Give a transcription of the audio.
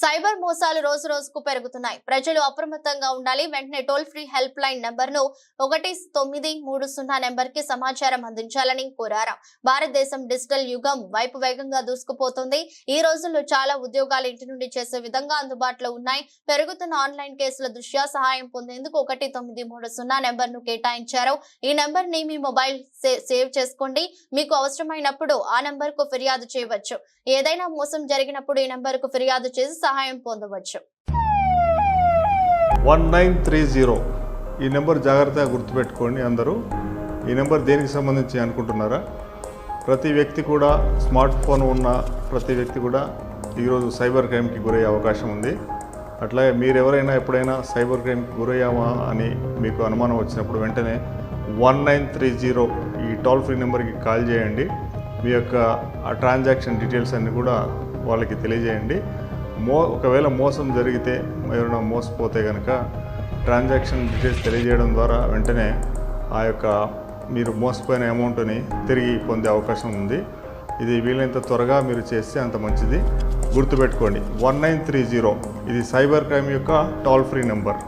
Cyber మోసాలు రోజు రోజుకు పెరుగుతున్నాయి. ప్రజలు అప్రమత్తంగా ఉండాలి. వెంటనే టోల్ ఫ్రీ హెల్ప్ లైన్ నంబర్ను 1930 నెంబర్కి సమాచారం అందించాలని కోరారు. భారతదేశం డిజిటల్ యుగం వైపు వేగంగా దూసుకుపోతుంది. ఈ రోజుల్లో చాలా ఉద్యోగాలు ఇంటి నుండి చేసే విధంగా అందుబాటులో ఉన్నాయి. పెరుగుతున్న ఆన్లైన్ కేసుల దృష్ట్యా సహాయం పొందేందుకు 1930 నెంబర్ను కేటాయించారు. ఈ నెంబర్ ని మీ మొబైల్ సేవ్ చేసుకోండి. మీకు అవసరమైనప్పుడు ఆ నెంబర్ కు ఫిర్యాదు చేయవచ్చు. ఏదైనా మోసం జరిగినప్పుడు ఈ నెంబర్ కు ఫిర్యాదు చేసి సహాయం పొందవచ్చు. 1930 ఈ నెంబర్ జాగ్రత్తగా గుర్తుపెట్టుకోండి. అందరూ ఈ నెంబర్ దేనికి సంబంధించి అనుకుంటున్నారా? ప్రతి వ్యక్తి కూడా స్మార్ట్ ఫోన్ ఉన్న ప్రతి వ్యక్తి కూడా ఈరోజు సైబర్ క్రైమ్కి గురయ్యే అవకాశం ఉంది. అట్లాగే మీరు ఎవరైనా ఎప్పుడైనా సైబర్ క్రైమ్కి గురయ్యామా అని మీకు అనుమానం వచ్చినప్పుడు వెంటనే 1930 ఈ టోల్ ఫ్రీ నెంబర్కి కాల్ చేయండి. మీ యొక్క ఆ ట్రాన్సాక్షన్ డీటెయిల్స్ అన్నీ కూడా వాళ్ళకి తెలియజేయండి. ఒకవేళ మోసం జరిగితే ఎవరైనా మోసపోతే కనుక ట్రాన్సాక్షన్ డీటెయిల్స్ తెలియజేయడం ద్వారా వెంటనే ఆ యొక్క మీరు మోసపోయిన అమౌంట్ని తిరిగి పొందే అవకాశం ఉంది. ఇది వీలైనంత త్వరగా మీరు చేస్తే అంత మంచిది. గుర్తుపెట్టుకోండి, 1930 ఇది సైబర్ క్రైమ్ యొక్క టోల్ ఫ్రీ నెంబర్.